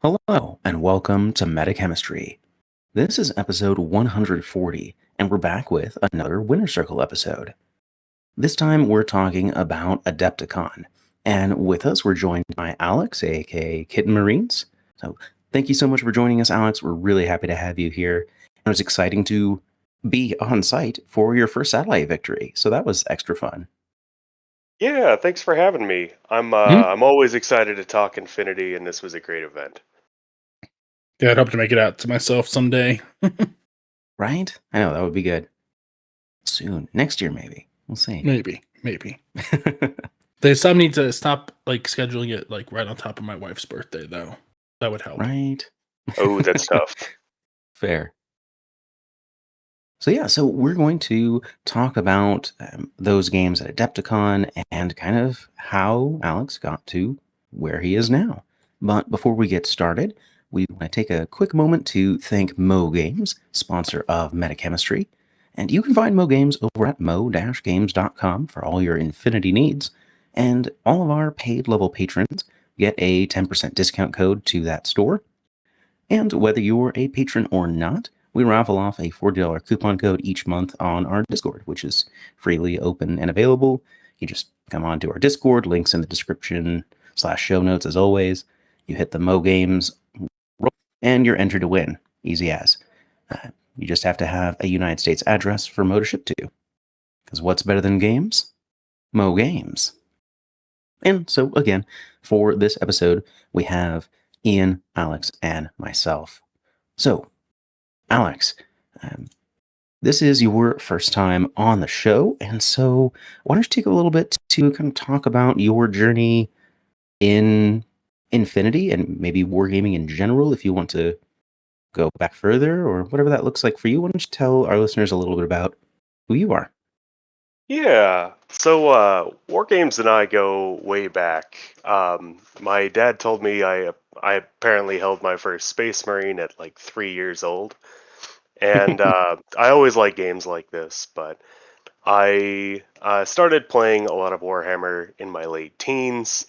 Hello, and welcome to Metachemistry. This is episode 140, and we're back with another Winner Circle episode. This time we're talking about AdeptiCon, and with us we're joined by Alex, aka KittenMarines. So thank you so much for joining us, Alex. We're really happy to have you here. And it was exciting to be on site for your first satellite victory, so that was extra fun. Yeah, thanks for having me. I'm always excited to talk Infinity, and this was a great event. Yeah, I'd hope to make it out to myself someday. Right? I know, that would be good. Soon. Next year, maybe. We'll see. Maybe. Some need to stop scheduling it right on top of my wife's birthday, though. That would help. Right. Oh, that's tough. Fair. So we're going to talk about those games at Adepticon and kind of how Alex got to where he is now. But before we get started, we want to take a quick moment to thank Mo Games, sponsor of Metachemistry. And you can find Mo Games over at mo-games.com for all your Infinity needs. And all of our paid level patrons get a 10% discount code to that store. And whether you're a patron or not, we raffle off a $40 coupon code each month on our Discord, which is freely open and available. You just come on to our Discord, links in the description / show notes as always. You hit the Mo Games, and you're entered to win. Easy as. You just have to have a United States address for Mo to ship to. Because what's better than games? Mo Games. And so, again, for this episode, we have Ian, Alex, and myself. So, Alex, this is your first time on the show, and so why don't you take a little bit to kind of talk about your journey in Infinity and maybe wargaming in general, if you want to go back further or whatever that looks like for you. Why don't you tell our listeners a little bit about who you are? Yeah. So War Games and I go way back. My dad told me I apparently held my first Space Marine at like 3 years old, and I always like games like this. But I started playing a lot of Warhammer in my late teens,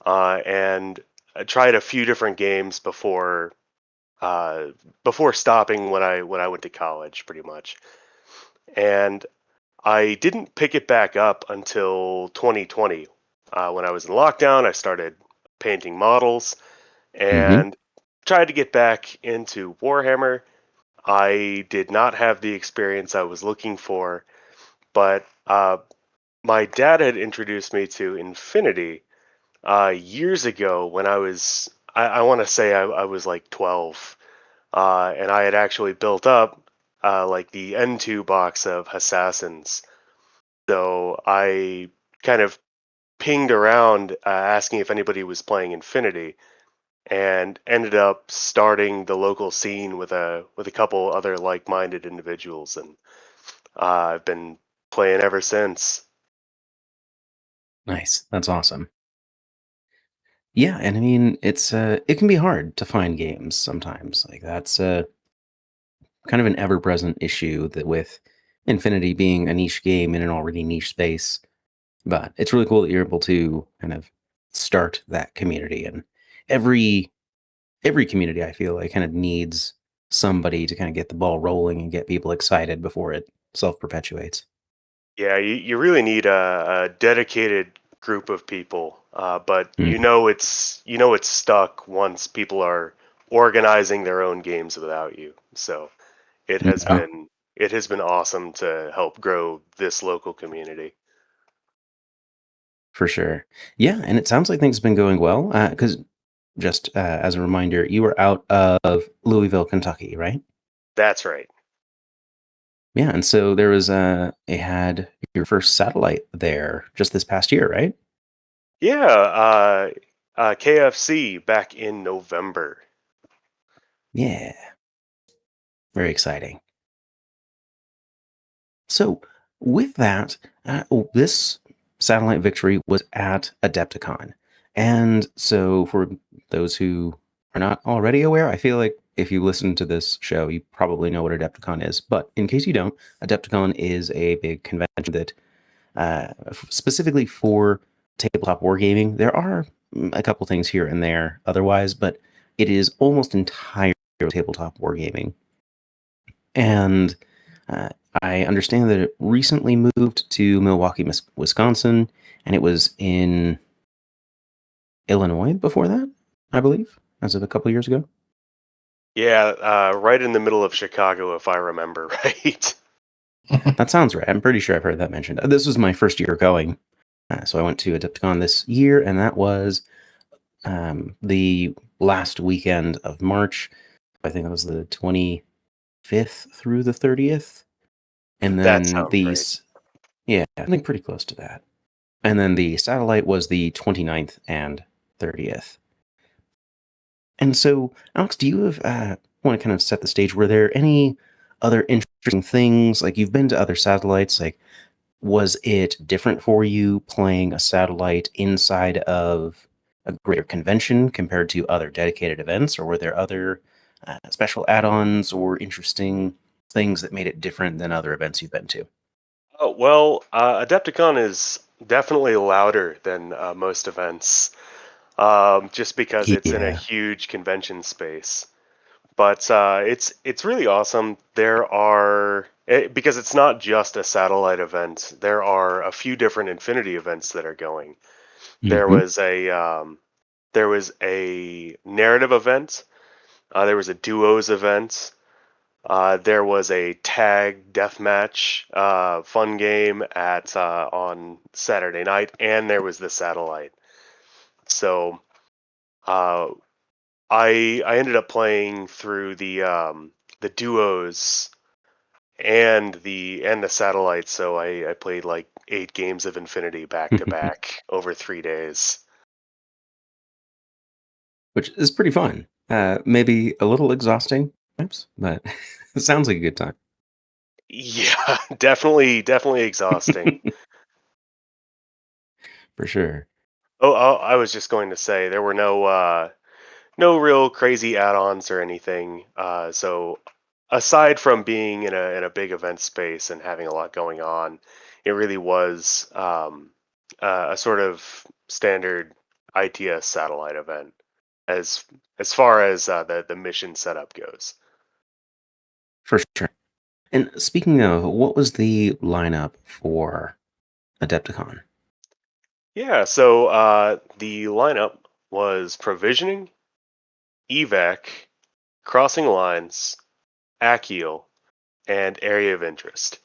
and I tried a few different games uh, before stopping when I went to college, pretty much. And I didn't pick it back up until 2020. When I was in lockdown, I started painting models and tried to get back into Warhammer. I did not have the experience I was looking for, but my dad had introduced me to Infinity years ago when I want to say I was like 12. And I had actually built up like the N2 box of Assassins. So I kind of pinged around asking if anybody was playing Infinity, and ended up starting the local scene with a couple other like-minded individuals, and I've been playing ever since. Nice. That's awesome. Yeah, and I mean, it can be hard to find games sometimes. Like that's kind of an ever-present issue that with Infinity being a niche game in an already niche space. But it's really cool that you're able to kind of start that community. And every community, I feel like, kind of needs somebody to kind of get the ball rolling and get people excited before it self-perpetuates. Yeah, you really need a dedicated group of people, but Mm. it's stuck once people are organizing their own games without you. So it has Yeah, been awesome to help grow this local community. for sure. Yeah, and it sounds like things have been going well. Because just as a reminder, you were out of Louisville, Kentucky, right? That's right. Yeah, and so there was you had your first satellite there just this past year, right? Yeah, KFC back in November. Yeah, very exciting. So with that, this satellite victory was at Adepticon, and so for those who are not already aware, I feel like if you listen to this show, you probably know what Adepticon is. But in case you don't, Adepticon is a big convention that specifically for tabletop wargaming. There are a couple things here and there otherwise, but it is almost entirely tabletop wargaming. And uh, I understand that it recently moved to Milwaukee, Wisconsin, and it was in Illinois before that, I believe, as of a couple years ago. Yeah, right in the middle of Chicago, if I remember right. That sounds right. I'm pretty sure I've heard that mentioned. This was my first year going. So I went to AdeptiCon this year, and that was the last weekend of March. I think it was the 25th through the 30th. And That then sounds right. yeah, I think pretty close to that. And then the satellite was the 29th and 30th. And so, Alex, do you have want to kind of set the stage? Were there any other interesting things? Like you've been to other satellites, like was it different for you playing a satellite inside of a greater convention compared to other dedicated events, or were there other special add-ons or interesting things that made it different than other events you've been to? Oh, well, Adepticon is definitely louder than most events, just because it's in a Yeah. huge convention space. But it's really awesome. Because it's not just a satellite event. There are a few different Infinity events that are going. There Mm-hmm. was a um, there was a narrative event. There was a duos event. There was a tag deathmatch fun game at on Saturday night, and there was the satellite. So uh, I ended up playing through the duos and the satellite. So I played like 8 games of Infinity back to back over 3 days. Which is pretty fun. Maybe a little exhausting, perhaps, but it sounds like a good time. Yeah, definitely exhausting. For sure. Oh, I was just going to say there were no real crazy add-ons or anything. So aside from being in a big event space and having a lot going on, it really was a sort of standard ITS satellite event as as far as the mission setup goes. For sure. And speaking of, what was the lineup for Adepticon? Yeah, so the lineup was provisioning, evac, crossing lines, ACIL, and area of interest.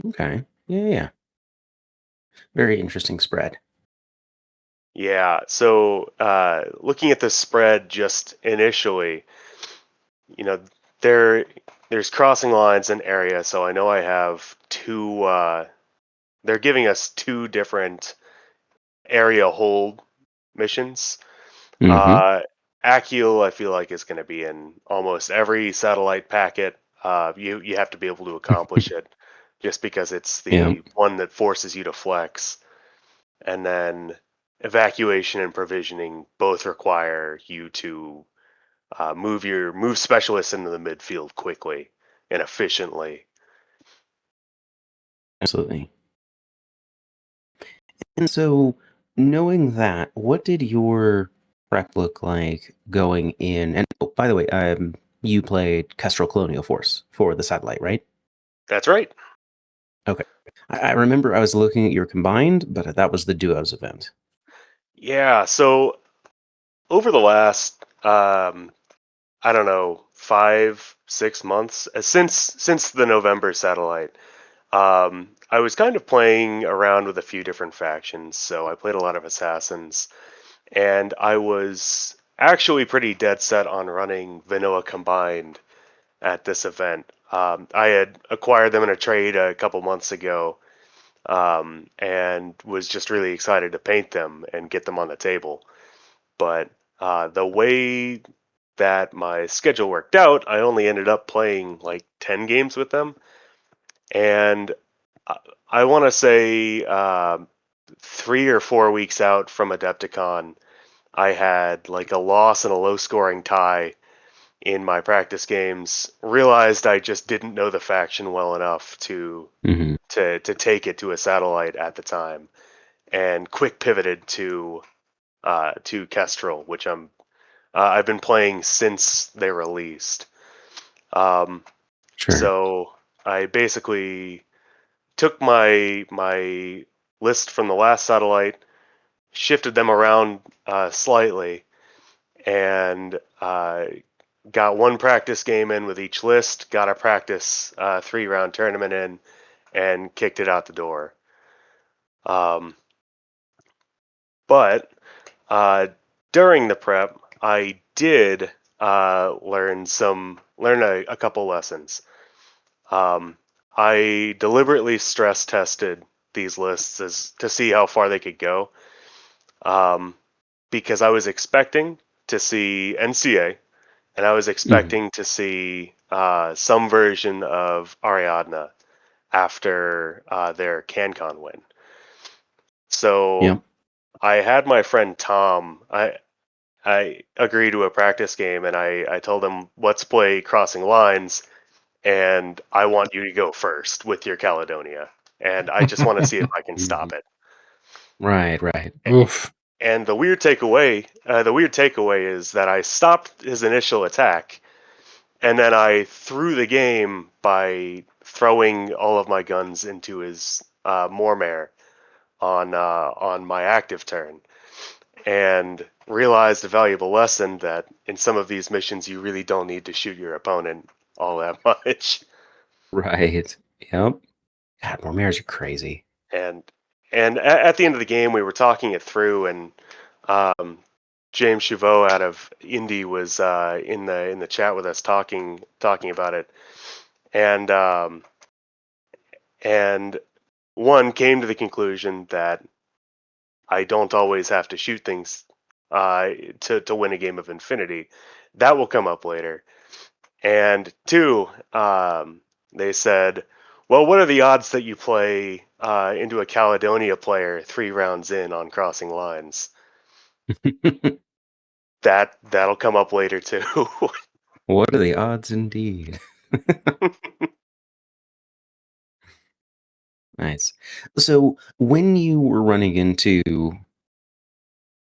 Okay. Yeah, yeah. Very interesting spread. Yeah, so looking at the spread just initially, you know, there there's crossing lines and area, so I know I have two. They're giving us two different area hold missions. Mm-hmm. Uh, ACIL, I feel like is going to be in almost every satellite packet. You have to be able to accomplish it, just because it's Yeah. the one that forces you to flex. And then evacuation and provisioning both require you to move specialists into the midfield quickly and efficiently. Absolutely. And so, knowing that, what did your prep look like going in? And oh, by the way, you played Kestrel Colonial Force for the satellite, right? That's right. Okay. I remember I was looking at your combined, but that was the duos event. Yeah. So over the last I don't know 5 6 months since the November satellite, I was kind of playing around with a few different factions. So I played a lot of assassins, and I was actually pretty dead set on running vanilla combined at this event. I had acquired them in a trade a couple months ago, and was just really excited to paint them and get them on the table. But the way that my schedule worked out, I only ended up playing like 10 games with them. And I, I want to say 3 or 4 weeks out from Adepticon, I had like a loss and a low scoring tie in my practice games. Realized I just didn't know the faction well enough Mm-hmm. to take it to a satellite at the time, and quick pivoted to to Kestrel, which I've been playing since they released. Sure. So I basically took my list from the last satellite, shifted them around slightly, and got one practice game in with each list. Got a practice 3-round tournament in, and kicked it out the door. But during the prep, I did learn a couple lessons. I deliberately stress tested these lists to see how far they could go, because I was expecting to see NCA, and I was Mhm. expecting to see some version of Ariadna after their CanCon win. So Yep. I had my friend Tom. I agreed to a practice game, and I told him, let's play Crossing Lines, and I want you to go first with your Caledonia, and I just want to see if I can stop Mhm. it. Right. Right. A- Oof. And the weird takeaway is that I stopped his initial attack, and then I threw the game by throwing all of my guns into his Mormare on my active turn, and realized a valuable lesson that in some of these missions you really don't need to shoot your opponent all that much. Right. Yep. God, more mares are crazy. And at the end of the game we were talking it through, and um, James Chauveau out of Indy was in the chat with us talking about it, and and one came to the conclusion that I don't always have to shoot things to win a game of Infinity. That will come up later. And two, they said, well, what are the odds that you play into a Caledonia player 3 rounds in on Crossing Lines? That'll come up later too. What are the odds indeed? Nice. So, when you were running into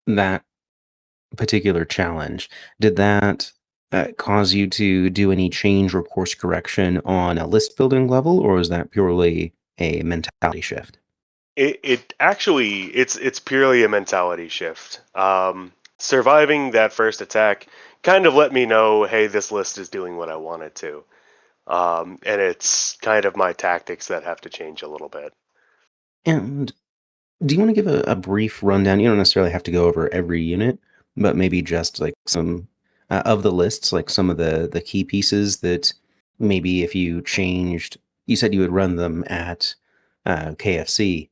that particular challenge, did that cause you to do any change or course correction on a list building level, or is that purely a mentality shift? It actually it's purely a mentality shift. Surviving that first attack kind of let me know, hey, this list is doing what I want it to. And it's kind of my tactics that have to change a little bit. And do you want to give a brief rundown? You don't necessarily have to go over every unit, but maybe just like some of the lists, like some of the key pieces that maybe if you changed, you said you would run them at KFC.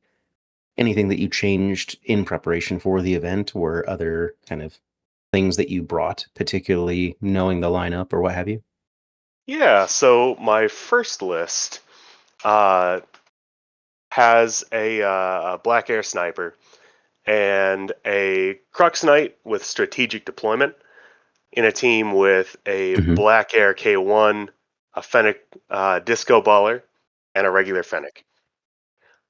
Anything that you changed in preparation for the event, or other kind of things that you brought, particularly knowing the lineup or what have you? Yeah, so my first list uh, has a Black Air Sniper and a Crux Knight with strategic deployment in a team with a Hmm. Black Air K1, a Fennec Disco Baller, and a regular Fennec.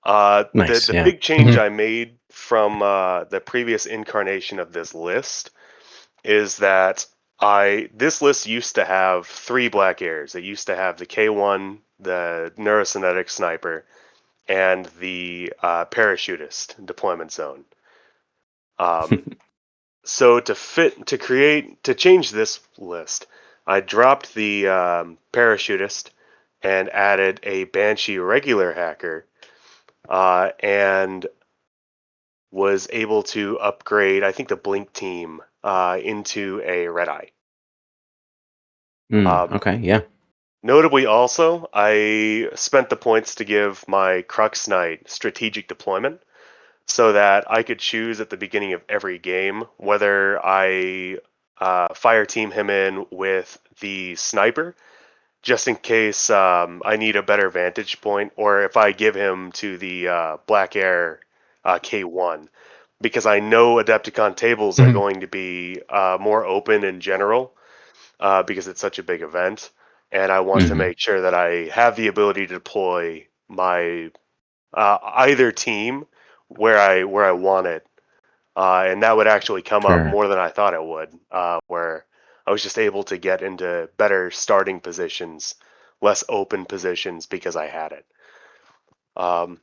The Nice, the yeah. big change I made from the previous incarnation of this list is that I this list used to have 3 Black Airs. It used to have the K1, the Neurokinetic Sniper, and the Parachutist deployment zone. Um, so to change this list, I dropped the Parachutist and added a Banshee regular hacker, and was able to upgrade, I think, the Blink team into a Red Eye. Um, Okay, yeah. Notably, also, I spent the points to give my Crux Knight strategic deployment so that I could choose at the beginning of every game whether I fire team him in with the sniper, just in case I need a better vantage point, or if I give him to the Black Air K1, because I know Adepticon tables are Mhm. going to be more open in general, because it's such a big event, and I want to Hmm. make sure that I have the ability to deploy my either team where I want it and that would actually come up Sure. more than I thought it would, where I was just able to get into better starting positions, less open positions because I had it. Um,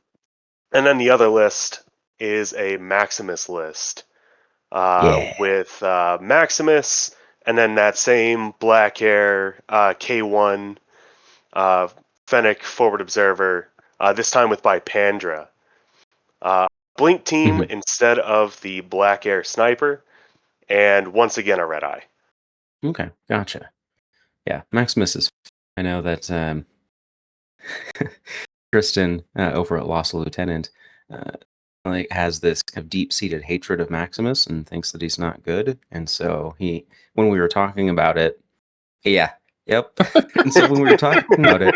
and then the other list is a Maximus list Yeah. with Maximus, and then that same Black Hair K1 uh, Fennec Forward Observer, this time with Bipandra. Blink team Mhm. instead of the Black Air Sniper, and once again a Red Eye. Okay, gotcha. Yeah, Maximus is. I know that Kristen over at Lost Lieutenant uh, like has this kind of deep-seated hatred of Maximus and thinks that he's not good. And so when we were talking about it, yeah, yep. And so when we were talking about it,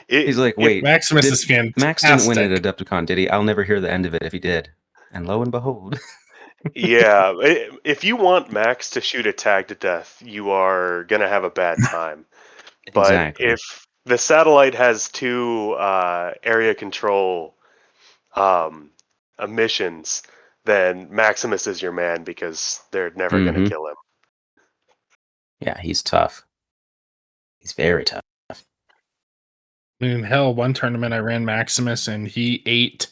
he's It, like, if "Wait, Maximus is Max didn't win at fantastic. Adepticon, did he? I'll never hear the end of it if he did." And lo and behold, yeah, if you want Max to shoot a tag to death, you are gonna have a bad time. But exactly. if the satellite has two area control um, missions, then Maximus is your man because they're never gonna Hmm. kill him. Yeah, he's tough. He's very tough. I mean, hell, one tournament I ran Maximus and he ate,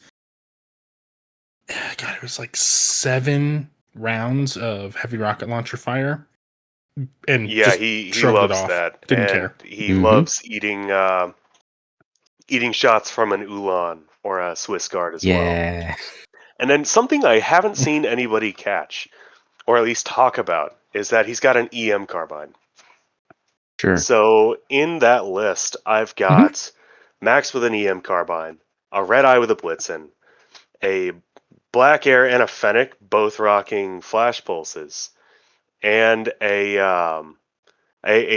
God, it was like 7 rounds of heavy rocket launcher fire and Yeah, just he shrugged it loves off. that, Didn't and care. he Hmm. loves eating shots from an Ulan or a Swiss Guard as well. Yeah. And then something I haven't seen anybody catch, or at least talk about, is that he's got an EM carbine. Sure. So in that list, I've Hmm. got Max with an EM carbine, a Red Eye with a Blitzen, a Black Air and a Fennec, both rocking flash pulses, and a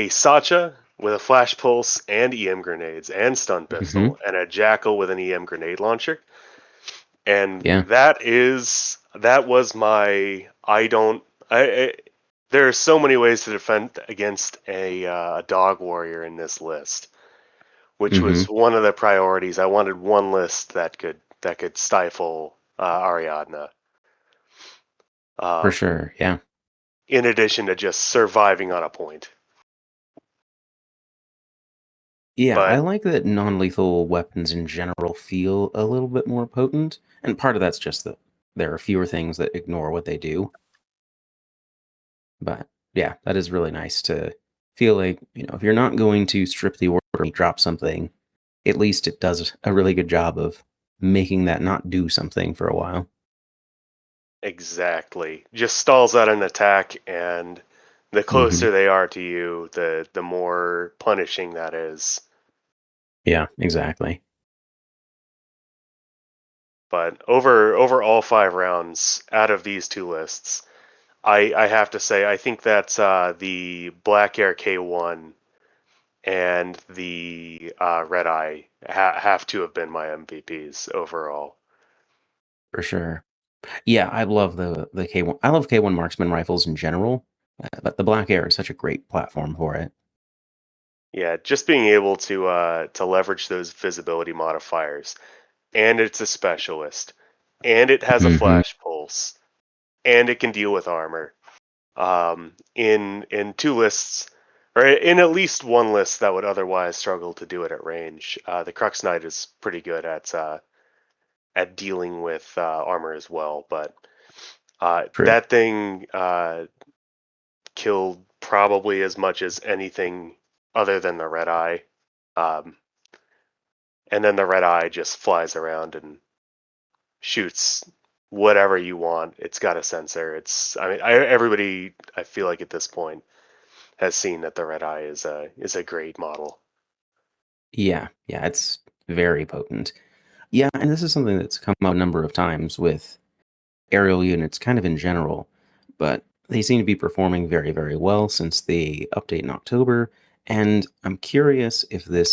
Sacha with a flash pulse and EM grenades and stun Hmm. pistol, and a Jackal with an EM grenade launcher. And Yeah. that was my I there are so many ways to defend against a dog warrior in this list, which Hmm. was one of the priorities. I wanted one list that could stifle Ariadna. For Um, sure. Yeah. in addition to just surviving on a point. Yeah, I But like that non-lethal weapons in general feel a little bit more potent, and part of that's just that there are fewer things that ignore what they do. But yeah, that is really nice to feel like, if you're not going to strip the order and drop something, at least it does a really good job of making that not do something for a while. exactly, just stalls out an attack, and the Hmm. closer they are to you, the more punishing that is. Yeah, exactly. But over all 5 rounds out of these two lists, I have to say I think that the Black Air K1 and the Red Eye have to have been my MVPs overall. For sure. Yeah, I love the K1. I love K1 marksman rifles in general, but the Black Air is such a great platform for it. Yeah, just being able to leverage those visibility modifiers, and it's a specialist, and it has a Hmm. flash pulse, and it can deal with armor. In two lists, or in at least one list that would otherwise struggle to do it at range, the Crux Knight is pretty good at dealing with armor as well. But True. that thing killed probably as much as anything other than the Red Eye. Um, and then the Red Eye just flies around and shoots whatever you want. It's got a sensor. Everybody I feel like at this point has seen that the Red Eye is a great model. Yeah, yeah, it's very potent. Yeah, and this is something that's come up a number of times with aerial units, kind of in general, but they seem to be performing very, very well since the update in October. And I'm curious if we're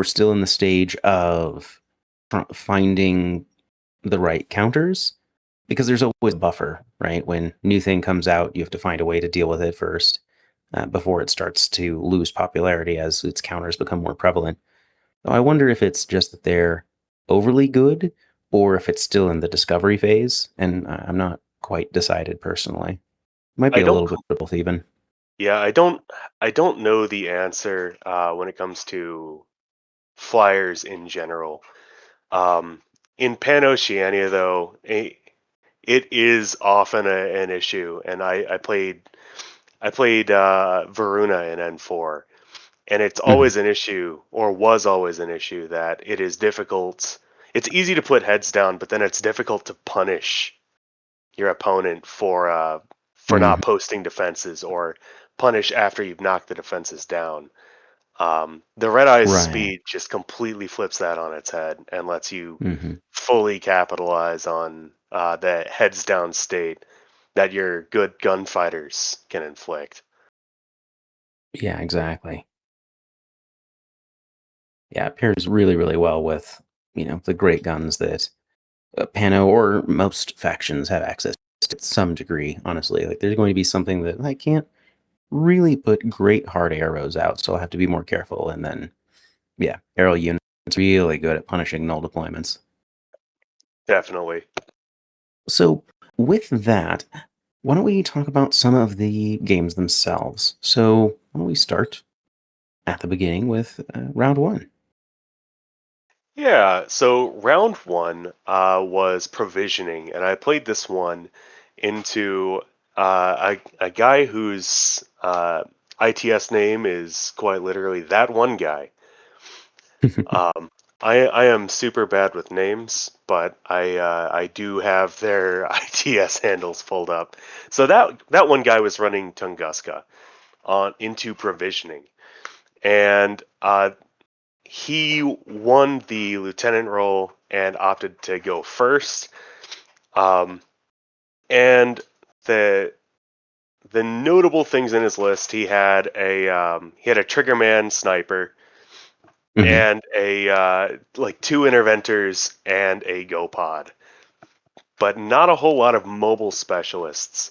still in the stage of finding the right counters, because there's always a buffer, right? When new thing comes out, you have to find a way to deal with it first before it starts to lose popularity as its counters become more prevalent. So I wonder if it's just that they're overly good, or if it's still in the discovery phase, and I'm not quite decided personally. Might be I a don't. little bit of both even. Yeah, I don't know the answer when it comes to flyers in general. Um, in Pan Oceania, though, it is often an issue, and I played Varuna in N4, and it's Mhm. always an issue, or was always an issue, that it is difficult. It's easy to put heads down, but then it's difficult to punish your opponent for Mhm. not posting defenses, or punish after you've knocked the defenses down. The red eye's Right. speed just completely flips that on its head and lets you Mhm. fully capitalize on the heads down state that your good gunfighters can inflict. Yeah, exactly. Yeah, it pairs really, really well with, the great guns that Pano or most factions have access to some degree, honestly. Like, there's going to be something that I can't really put great hard arrows out, so I'll have to be more careful. And then, yeah, arrow units really good at punishing null deployments. Definitely. So, with that, why don't we talk about some of the games themselves? So, why don't we start at the beginning with round one? Yeah, so round one was provisioning, and I played this one into a guy whose ITS name is quite literally that one guy. Um, I am super bad with names, but I do have their ITS handles pulled up. So that one guy was running Tunguska on into provisioning, and he won the lieutenant role and opted to go first. Um, and the the notable things in his list, he had a triggerman sniper Hmm. and a like two interventors and a go pod, but not a whole lot of mobile specialists.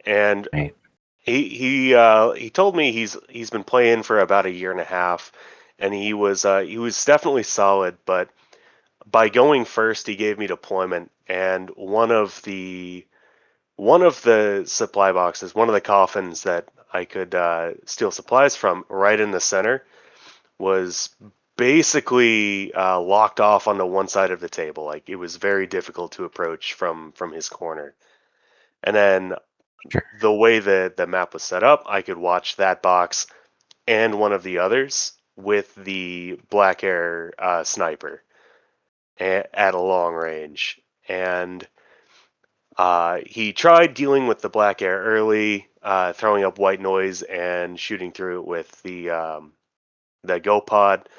And Right. he told me he's been playing for about a year and a half, and he was definitely solid. But by going first, he gave me deployment, and one of the supply boxes, one of the coffins that I could steal supplies from, right in the center, was basically locked off onto one side of the table. Like, it was very difficult to approach from his corner. And then Sure. the way that the map was set up, I could watch that box and one of the others with the black air sniper at a long range. And he tried dealing with the black air early, throwing up white noise and shooting through it with the Go Pod,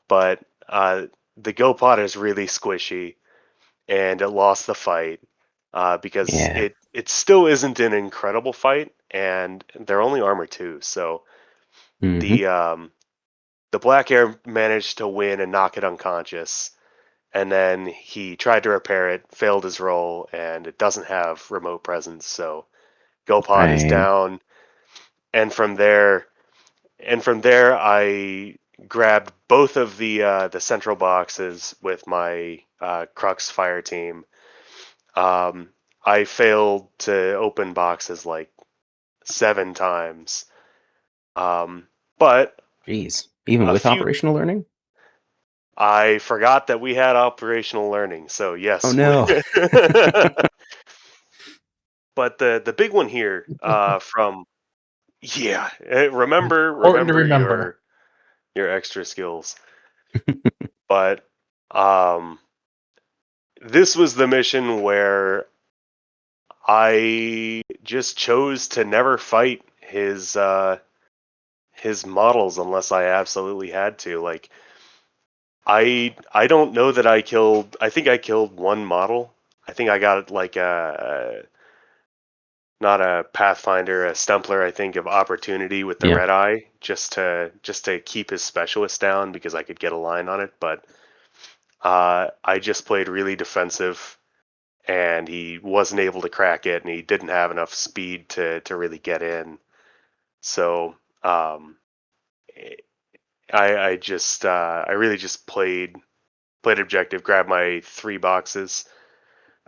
but the Go Pod is really squishy, and it lost the fight because Yeah. it still isn't an incredible fight, and they're only armor 2, so Hmm. the um, the black air managed to win and knock it unconscious, and then he tried to repair it, failed his roll, and it doesn't have remote presence, so GoPod is Right. down. And from there, I grabbed both of the central boxes with my Crux fire team. Um, I failed to open boxes like 7 times, um, but Jeez. Even a with few. operational learning? I forgot that we had operational learning, so Oh yes. no. But the big one here, from yeah, remember Important to remember remember. your extra skills. But um, this was the mission where I just chose to never fight his models unless I absolutely had to. Like, I don't know that I killed. I think I killed one model. I think I got like a not a Pathfinder, a Stumpler, I think, of opportunity with the Yeah. red eye, just to keep his specialist down because I could get a line on it. But I just played really defensive, and he wasn't able to crack it, and he didn't have enough speed to really get in. So I really just played objective, grabbed my 3 boxes,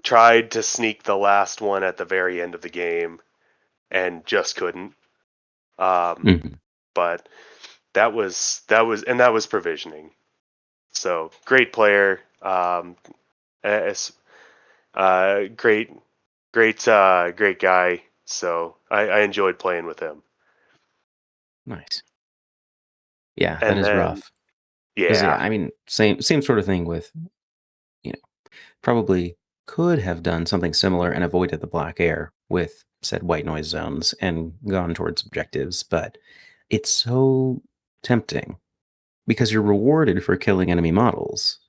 tried to sneak the last one at the very end of the game, and just couldn't. Mhm. But that was provisioning. So great player, great great guy. So I enjoyed playing with him. Nice. Yeah, that And is then rough. 'Cause, yeah, yeah, I mean, same sort of thing with, you know, probably could have done something similar and avoided the black air with said white noise zones and gone towards objectives, but it's so tempting because you're rewarded for killing enemy models,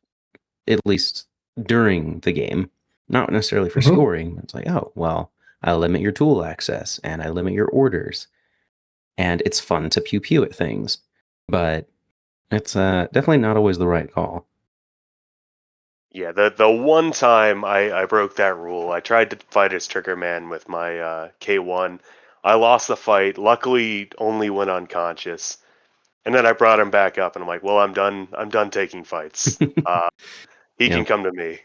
at least during the game, not necessarily for Mhm. scoring. It's like, oh, well, I limit your tool access and I limit your orders. And it's fun to pew pew at things, but it's definitely not always the right call. yeah. The one time I broke that rule, I tried to fight as Trigger Man with my K1. I lost the fight. Luckily, only went unconscious. And then I brought him back up, and I'm like, "Well, I'm done. I'm done taking fights. He can Yep. come to me."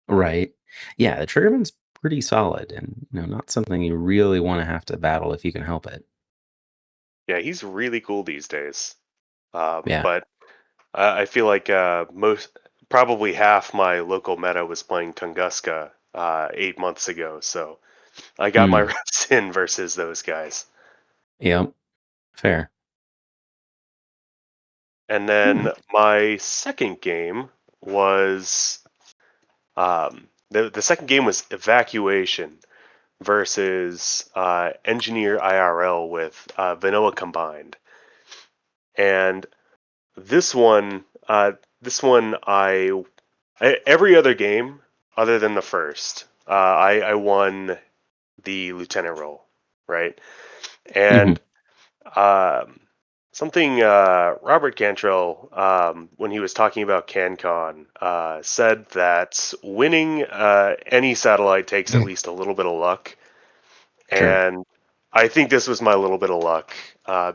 Right. Yeah, the Triggerman's pretty solid and, not something you really want to have to battle if you can help it. Yeah, he's really cool these days. Yeah. But I feel like probably half my local meta was playing Tunguska 8 months ago, so I got my Mm. reps in versus those guys. Yep. Fair. And All then right. my second game was the second game was Evacuation versus Engineer IRL with Vanilla combined. And this one, every other game other than the first, I won the lieutenant role, right? Mhm. And um, something Robert Cantrell, when he was talking about CanCon, said that winning any satellite takes at Mm. least a little bit of luck, Sure. and I think this was my little bit of luck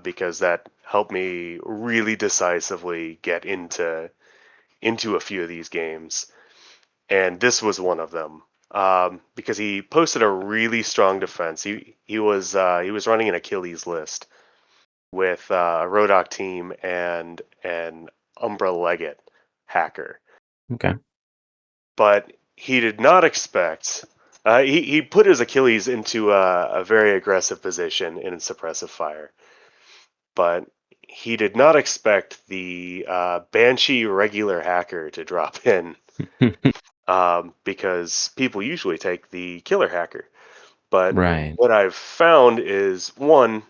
because that helped me really decisively get into a few of these games, and this was one of them. Because he posted a really strong defense. He was running an Achilles list with a Rodoc team and an Umbra Leggett hacker, Okay. but he did not expect. He put his Achilles into a very aggressive position in suppressive fire, but he did not expect the Banshee regular hacker to drop in because people usually take the killer hacker. But Right. what I've found is one,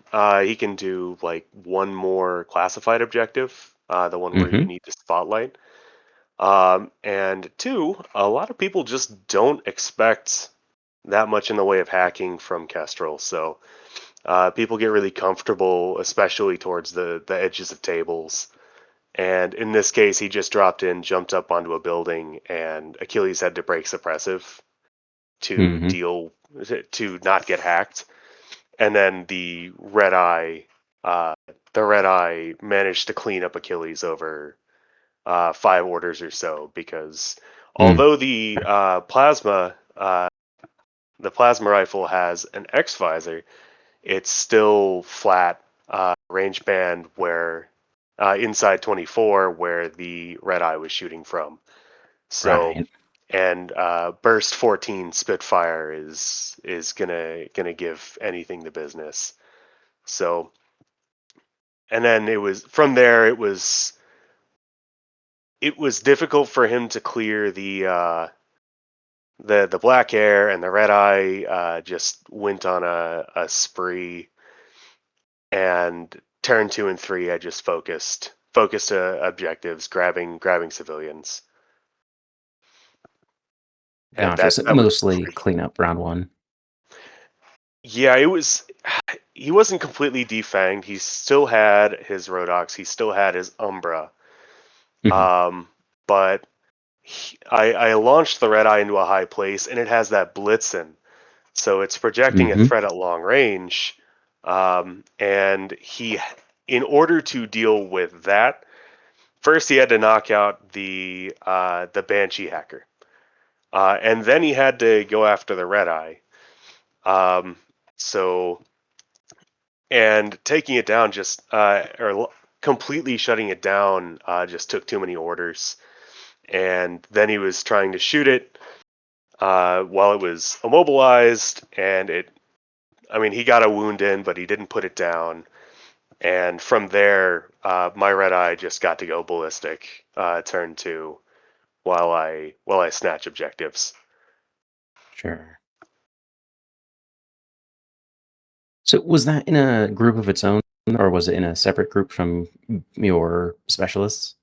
he can do like one more classified objective, the one where you Mhm. need to spotlight. And two, a lot of people just don't expect that much in the way of hacking from Kestrel. So people get really comfortable, especially towards the edges of tables. And in this case, he just dropped in, jumped up onto a building, and Achilles had to break suppressive to Mhm. deal to not get hacked. And then uh, the red eye managed to clean up Achilles over 5 orders or so because Mm. although the plasma rifle has an X visor, it's still flat range band where inside 24 where the red eye was shooting from. So Right. and burst 14 Spitfire is gonna give anything the business. So and then it was from there it was difficult for him to clear the black air, and the red eye just went on a spree, and turn 2 and 3 I just focused objectives, grabbing civilians, and Gotcha. that So that was mostly pretty. cleanup round one. Yeah, it was. He wasn't completely defanged. He still had his Rodox. He still had his Umbra. Mhm. Um, but I launched the red eye into a high place, and it has that Blitzen, so it's projecting a Mhm. threat at long range. And in order to deal with that, first he had to knock out the Banshee hacker, and then he had to go after the Red Eye. Um, so and taking it down completely shutting it down just took too many orders. And then he was trying to shoot it while it was immobilized, and he got a wound in, but he didn't put it down. And from there, my Red Eye just got to go ballistic turn two while I snatch objectives. Sure. So was that in a group of its own, or was it in a separate group from your specialists?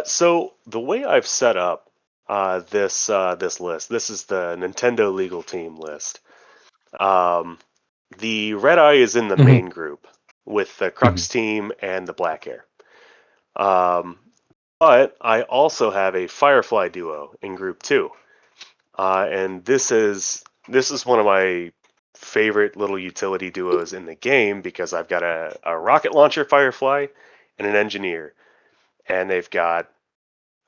So the way I've set up this list, this is the Nintendo legal team list. Um, the Red Eye is in the Mhm. main group with the Mhm. Crux team and the Black Hair. Um, but I also have a Firefly duo in group two, and this is one of my favorite little utility duos in the game because I've got a rocket launcher Firefly and an engineer, and they've got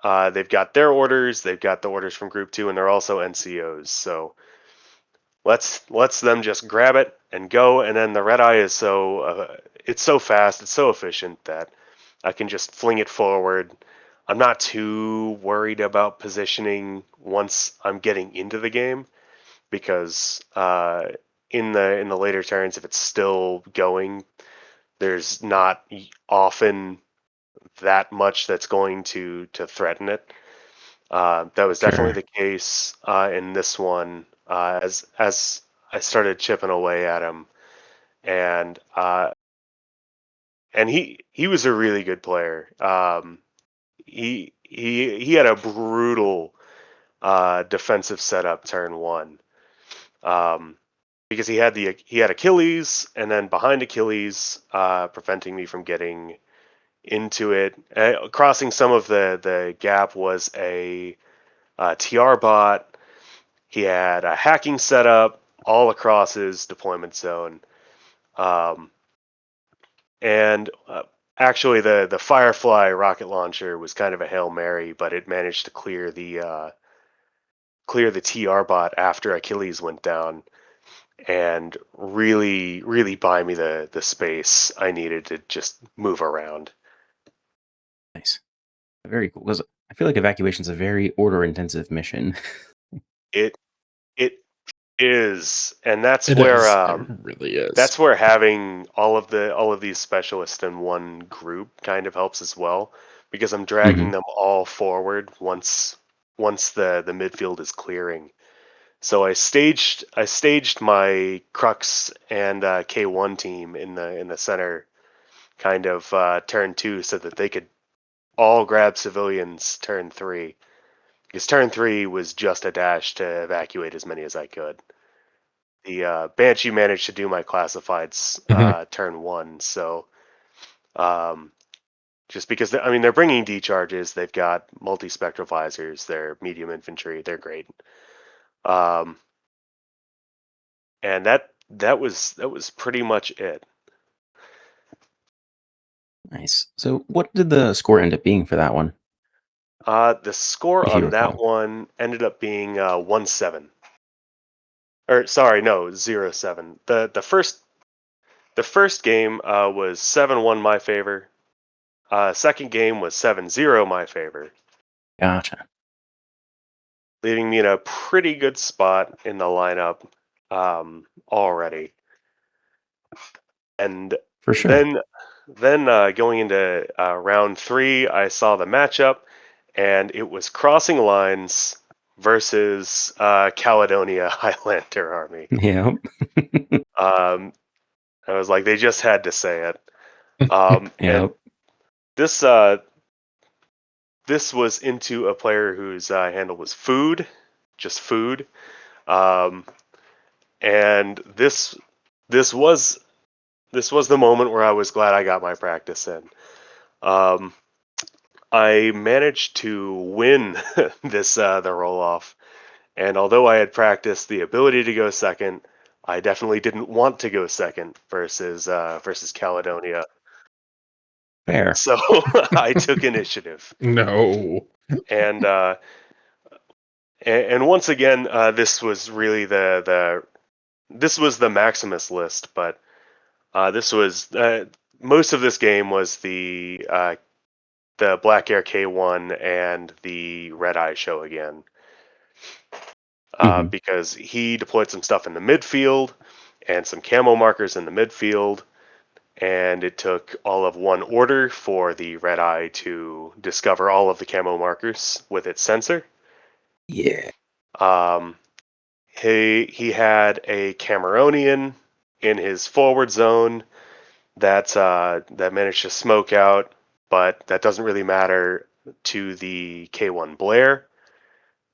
their orders, they've got the orders from group two, and they're also NCOs. So let's them just grab it and go. And then the Red Eye is it's so fast, it's so efficient that I can just fling it forward. I'm not too worried about positioning once I'm getting into the game because in the later turns, if it's still going, there's not often that much that's going to threaten it. That was definitely Sure. the case in this one. As I started chipping away at him, and he was a really good player. He had a brutal defensive setup turn one, um, because he had Achilles, and then behind Achilles, preventing me from getting into it. Crossing some of the gap was a TR bot. He had a hacking setup all across his deployment zone. Um, and actually, the Firefly rocket launcher was kind of a Hail Mary, but it managed to clear the TR bot after Achilles went down and really, really buy me the space I needed to just move around. Nice. Very cool. 'Cause I feel like evacuation's a very order-intensive mission. It it is, and that's It where is. It really is. having all of these specialists in one group kind of helps as well, because I'm dragging Mhm. them all forward once the midfield is clearing. So I staged my Crux and K1 team in the center, kind of turn two, so that they could all grab civilians turn three. Because turn three was just a dash to evacuate as many as I could. The Banshee managed to do my classifieds Mhm. turn one, so um, just because they're bringing D charges, they've got multi-spectral visors, they're medium infantry, they're great, um, and that was pretty much it. Nice. So what did the score end up being for that one, The score if you on that recall? one ended up being 1-7, or sorry, no, 0-7. The first game was 7-1 my favor. Second game was 7-0 my favor, Gotcha. leaving me in a pretty good spot in the lineup already. And For sure. then going into round three, I saw the matchup, and it was crossing lines versus Caledonia Highlander Army. Yep. Um, I was like, they just had to say it. And Yep. this this was into a player whose handle was food, just food. Um, and this was this was the moment where I was glad I got my practice in. Um, I managed to win this the roll off, and although I had practiced the ability to go second, I definitely didn't want to go second versus Caledonia. Fair. So I took initiative, No. and once again, this was really this was the Maximus list, but this was most of this game was the Black Air K1 and the Red Eye show again, Hmm. because he deployed some stuff in the midfield and some camo markers in the midfield, and it took all of one order for the Red Eye to discover all of the camo markers with its sensor. Yeah. Um, he had a Cameronian in his forward zone that managed to smoke out, but that doesn't really matter to the K1 Blair.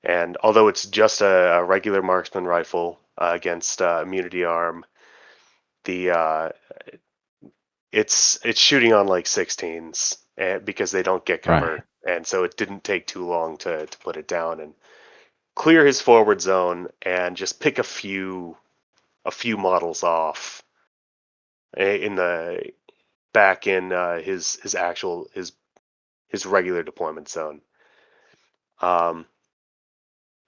And although it's just a regular marksman rifle against immunity arm, the it's shooting on like 16s because they don't get Right. cover, and so it didn't take too long to put it down and clear his forward zone and just pick a few models off in the back in his regular deployment zone. Um,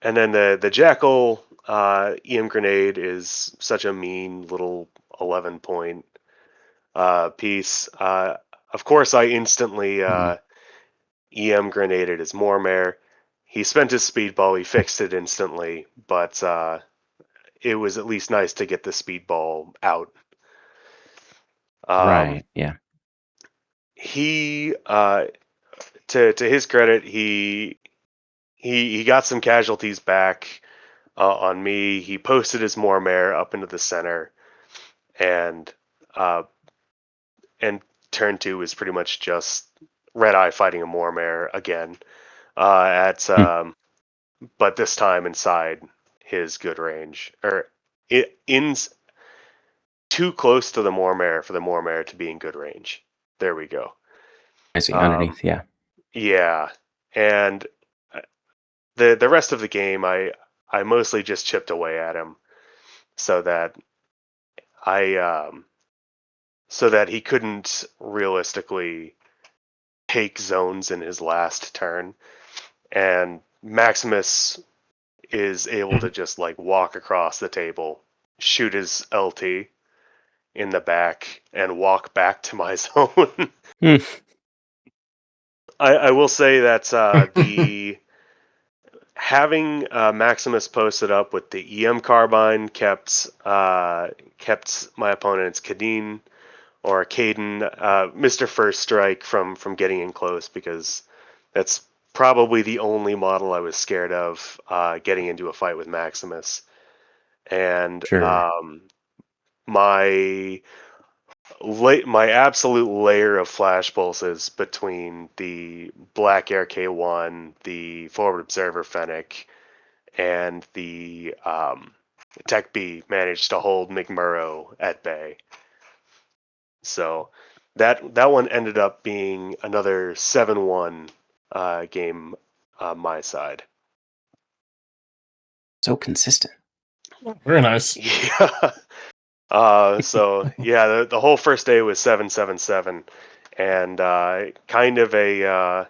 and then the Jackal EM grenade is such a mean little 11-point piece. Of course, I instantly Hmm. EM grenaded his Mormare. He spent his speedball. He fixed it instantly, but it was at least nice to get the speedball out. Um, Right. Yeah. he to his credit, he got some casualties back on me. He posted his Mormare up into the center, and uh, and turn two is pretty much just Red Eye fighting a Mormare again. At Hmm. But this time inside his good range, or in too close to the Mormare for the Mormare to be in good range. There we go. I see. Um, Underneath. Yeah. yeah, and the rest of the game, I mostly just chipped away at him so that I so that he couldn't realistically take zones in his last turn, and Maximus is able to just like walk across the table, shoot his LT in the back, and walk back to my zone. Hmm. I will say that the having Maximus posted up with the EM carbine kept my opponent's Kadeen or Caden, Mr. First Strike from getting in close, because that's probably the only model I was scared of getting into a fight with Maximus. And Sure. my my absolute layer of flash pulses between the Black Air K1, the Forward Observer Fennec, and the Tech B managed to hold McMurrow at bay. So that one ended up being another 7-1 game on my side. So consistent. Very nice. Yeah. So yeah, the whole first day was 7-7-7, and kind of a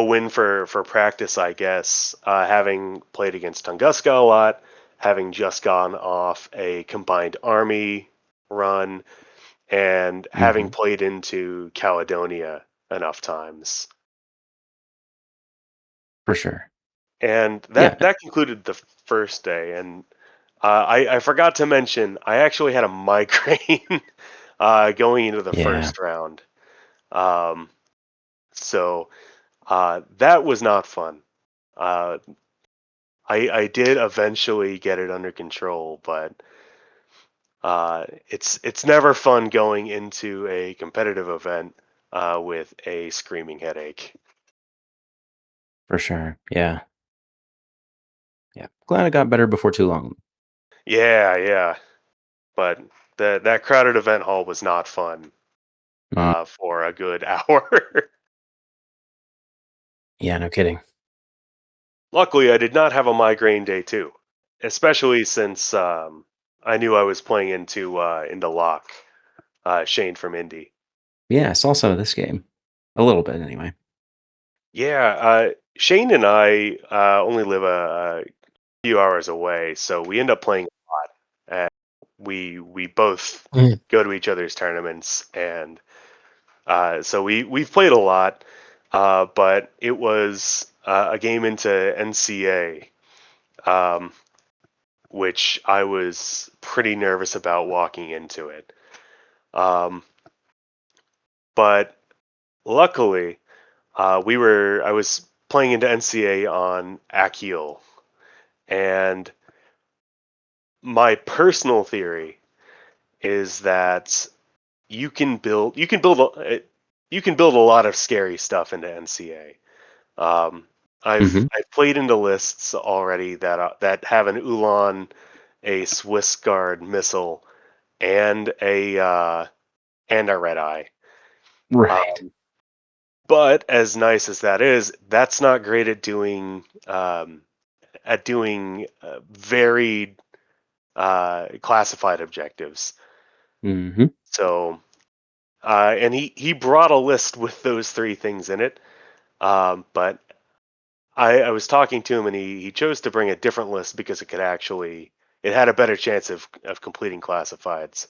win for practice, I guess. Having played against Tunguska a lot, having just gone off a combined army run, and having Hmm. played into Caledonia enough times. For sure. And Yeah. that concluded the first day. And I forgot to mention, I actually had a migraine going into the Yeah. first round. Um, so that was not fun. Uh, I did eventually get it under control, but it's never fun going into a competitive event with a screaming headache. For sure. Yeah. Yeah. Glad it got better before too long. Yeah, yeah. But that crowded event hall was not fun Mm. for a good hour. Yeah. No kidding. Luckily, I did not have a migraine day too, especially since I knew I was playing into Locke, Shane from Indy. Yeah, I saw some of this game. A little bit, anyway. Yeah, Shane and I only live a few hours away, so we end up playing a lot. And we both Mm. go to each other's tournaments, and so we've played a lot. But it was a game into NCA, um, which I was pretty nervous about walking into it. Um, but luckily, I was playing into NCA on Achiel, and my personal theory is that you can build you can build a lot of scary stuff into NCA. Um, Hmm. I've played into lists already that have an Ulan, a Swiss Guard missile, and a red eye. Right. Um, but as nice as that is, that's not great at doing varied classified objectives. Hmm. So, and he brought a list with those three things in it. But I was talking to him, and he chose to bring a different list because it had a better chance of completing classifieds.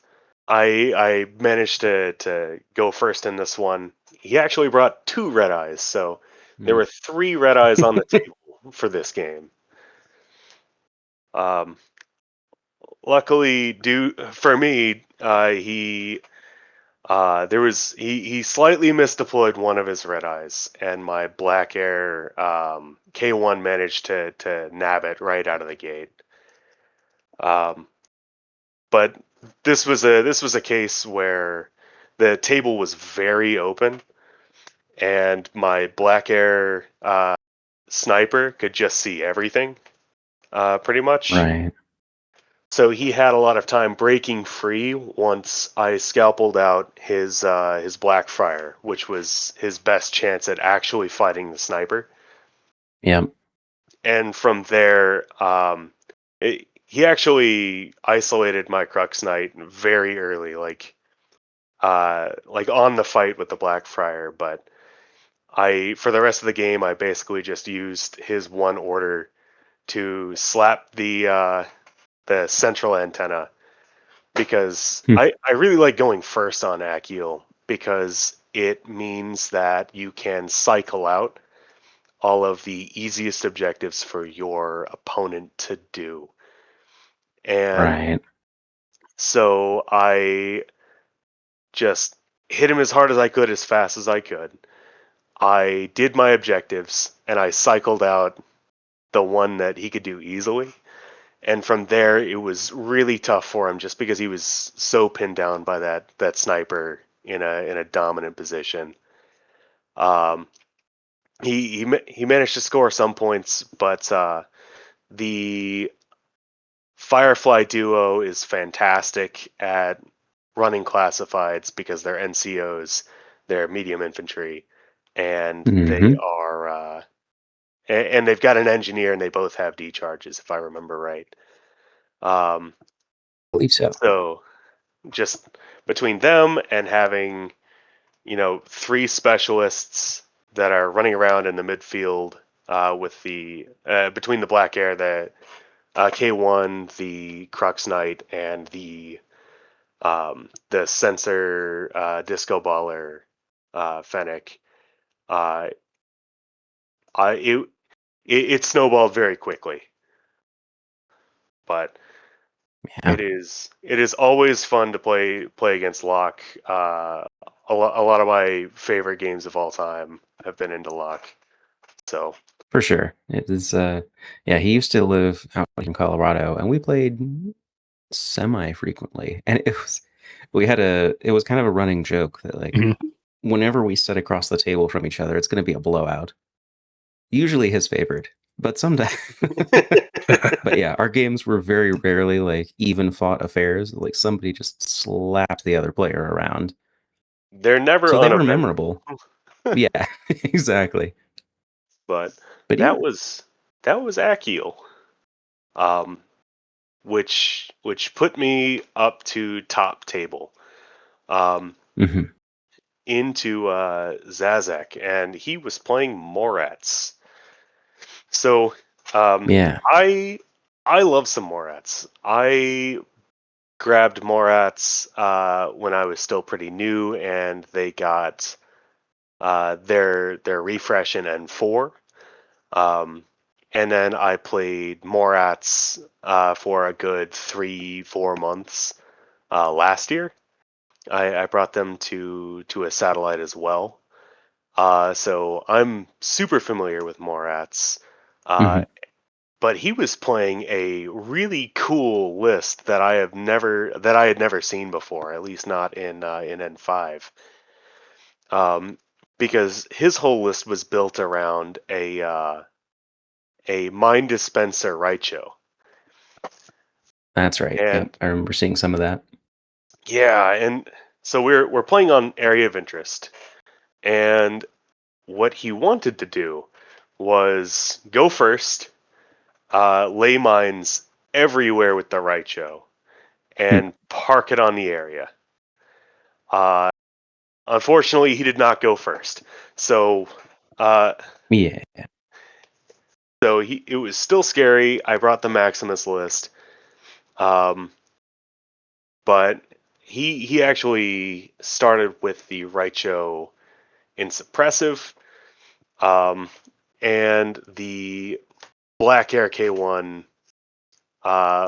I managed to go first in this one. He actually brought two red eyes, so there were three red eyes on the table for this game. Um, luckily, for me, he slightly misdeployed one of his red eyes, and my black air K1 managed to nab it right out of the gate. Um, but this was a case where the table was very open, and my black air sniper could just see everything, pretty much. Right. So he had a lot of time breaking free once I scalpeled out his Blackfire, which was his best chance at actually fighting the sniper. Yep. And from there, he actually isolated my Crux Knight very early, like on the fight with the Blackfriar. But for the rest of the game, I basically just used his one order to slap the central antenna, because Hmm. I really like going first on Achiel because it means that you can cycle out all of the easiest objectives for your opponent to do. And Right. so I just hit him as hard as I could, as fast as I could. I did my objectives, and I cycled out the one that he could do easily. And from there, it was really tough for him just because he was so pinned down by that sniper in a dominant position. Um, he managed to score some points, but the Firefly duo is fantastic at running classifieds because they're NCOs, they're medium infantry, and they Hmm. are and they've got an engineer, and they both have D charges, if I remember right. Um, Believe so. so just between them and having, three specialists that are running around in the midfield, with the between the Black Air, the K1, the Crux Knight, and the sensor disco baller Fennec. Uh, I it snowballed very quickly, but Yeah, it is always fun to play against Locke. A lot of my favorite games of all time have been into Locke. So for sure. It is. Yeah, he used to live out in Colorado, and we played semi frequently. And it was kind of a running joke that like Mhm. whenever we sit across the table from each other, it's going to be a blowout. Usually his favored, but sometimes. But yeah, our games were very rarely like even fought affairs. Like somebody just slapped the other player around. they're never So they were unavengable. memorable. Yeah, exactly. But But yeah. that was Achiel, um, which put me up to top table. Um, Hmm. into Zazek, and he was playing Morats. So Yeah. I love some Morats. I grabbed Morats when I was still pretty new, and they got their refresh in N4. And then I played Morats for a good 3-4 months last year. I brought them to a satellite as well. So I'm super familiar with Morats. Hmm. But he was playing a really cool list that I had never seen before, at least not in N5. Because his whole list was built around a mine dispenser Raicho. That's right. And Yep. I remember seeing some of that. yeah, and so we're playing on area of interest. And what he wanted to do was go first, lay mines everywhere with the Raicho, Hmm. and park it on the area. Uh, Unfortunately, he did not go first. So uh, Yeah. it was still scary. I brought the Maximus list. Um, but he actually started with the Raicho in suppressive, and the Black Air K1 uh,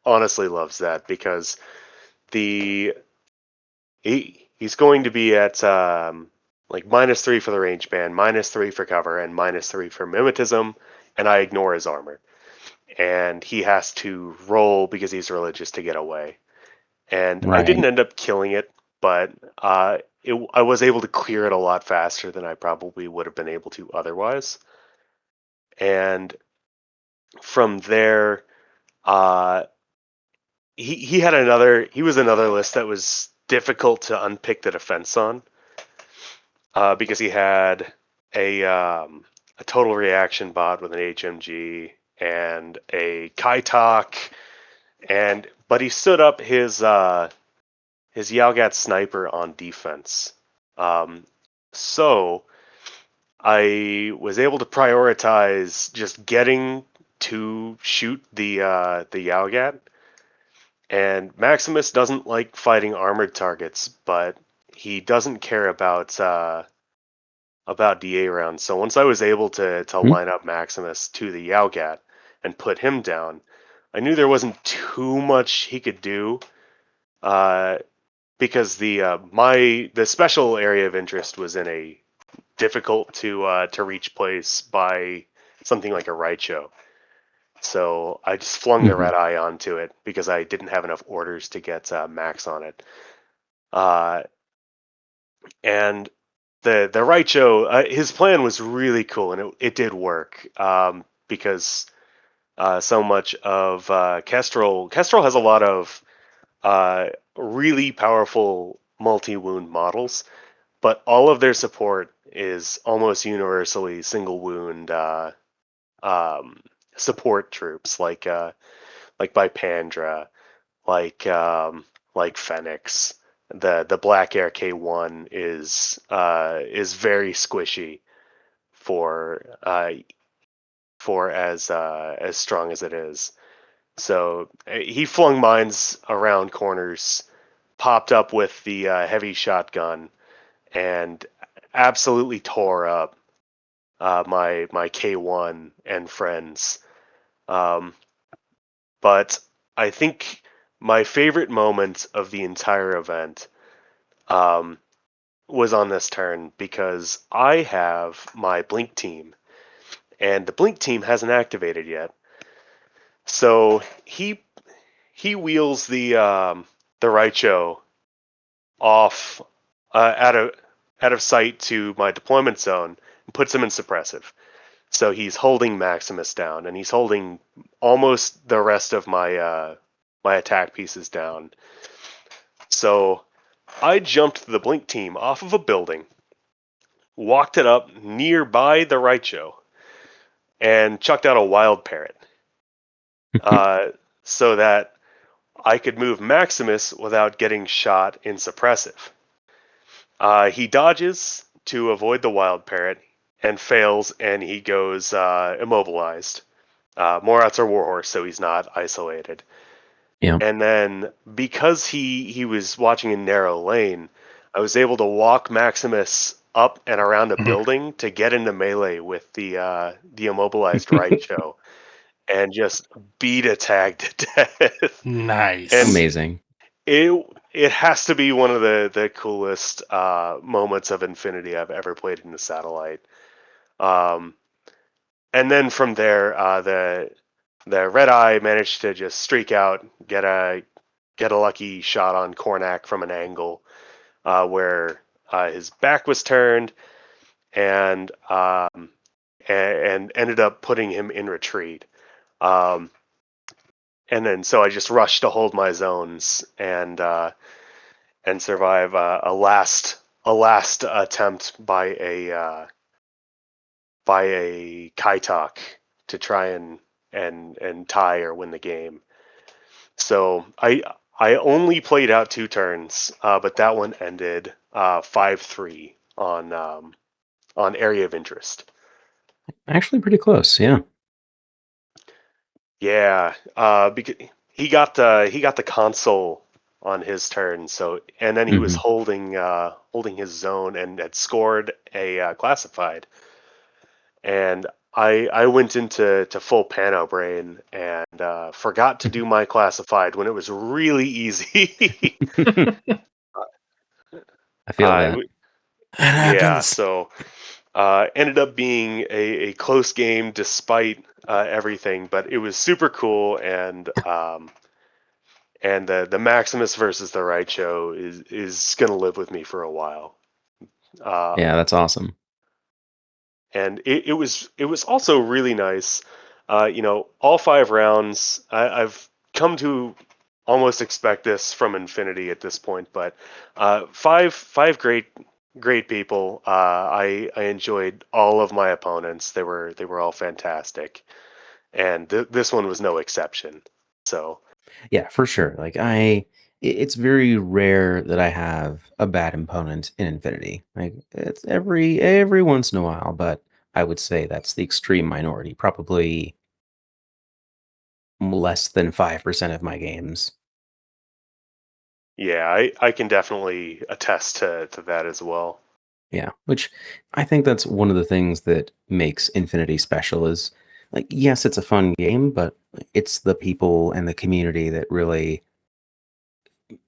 honestly loves that because the he's going to be at like -3 for the range band, -3 for cover, and -3 for mimetism, and I ignore his armor. And he has to roll because he's religious to get away. And I didn't Right. end up killing it, but I was able to clear it a lot faster than I probably would have been able to otherwise. And from there, uh, he was another list that was difficult to unpick the defense on, because he had a total reaction bot with an HMG and a Kaitak, but he stood up his Yalgat sniper on defense. So I was able to prioritize just getting to shoot the Yalgat. And Maximus doesn't like fighting armored targets, but he doesn't care about DA rounds. So once I was able to Hmm. line up Maximus to the Yalgat and put him down, I knew there wasn't too much he could do. Because the special area of interest was in a difficult to reach place by something like a Raicho. So I just flung the Hmm. red eye onto it because I didn't have enough orders to get max on it. Uh, and the Raicho, his plan was really cool, and it did work, because so much of Kestrel has a lot of uh, really powerful multi-wound models, but all of their support is almost universally single wound um, support troops, like Bipandra, like Phoenix. The Black Air K1 is very squishy for as strong as it is. So he flung mines around corners, popped up with the heavy shotgun, and absolutely tore up my K1 and friends. Um, but I think my favorite moment of the entire event um, was on this turn because I have my Blink team, and the Blink team hasn't activated yet. So he wheels the Raicho off out of sight to my deployment zone and puts him in suppressive. So he's holding Maximus down, and he's holding almost the rest of my attack pieces down. So I jumped the Blink team off of a building, walked it up nearby the Raicho, and chucked out a wild parrot, uh, so that I could move Maximus without getting shot in suppressive. He dodges to avoid the wild parrot and fails, and he goes immobilized. Morat's our warhorse, so he's not isolated. Yeah. And then because he was watching a narrow lane, I was able to walk Maximus up and around a building to get into melee with the immobilized Raicho and just beat a tag to death. Nice. And Amazing. it has to be one of the coolest moments of Infinity I've ever played in the Satellite. And then from there, the Red Eye managed to just streak out, get a lucky shot on Cornac from an angle where his back was turned, and and ended up putting him in retreat. Um, and then so I just rushed to hold my zones and survive a last attempt by a Kaitak to try and tie or win the game. So I only played out 2 turns, but that one ended 5-3 on area of interest. Actually, pretty close. Yeah. Yeah, because he got the console on his turn. So and then he was Hmm. holding his zone and had scored a classified. And I went into full Pano Brain and forgot to do my classified when it was really easy. I feel uh, that. That yeah, happens. so ended up being a close game despite everything, but it was super cool. And the Maximus versus the Raicho is gonna live with me for a while. Yeah, Um, that's awesome. and it was also really nice. All 5 rounds. I've come to almost expect this from Infinity at this point, but five great people. I enjoyed all of my opponents. They were all fantastic, and this one was no exception. So Yeah, for sure. It's very rare that I have a bad opponent in Infinity. Like it's every once in a while, but I would say that's the extreme minority. Probably less than 5% of my games. yeah, I can definitely attest to that as well. Yeah, which I think that's one of the things that makes Infinity special is like yes, it's a fun game, but it's the people and the community that really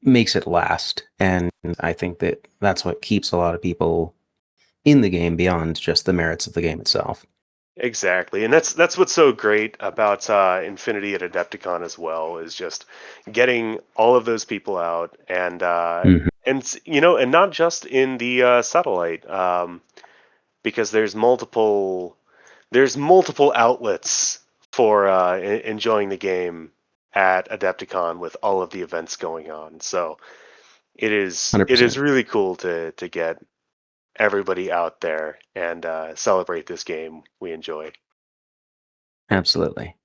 makes it last. And I think that that's what keeps a lot of people in the game beyond just the merits of the game itself. Exactly, and that's what's so great about Infinity at Adepticon as well is just getting all of those people out Mhm. and not just in the satellite because there's multiple outlets for enjoying the game at Adepticon with all of the events going on. So it is 100%. really cool to get everybody out there and celebrate this game we enjoy. Absolutely.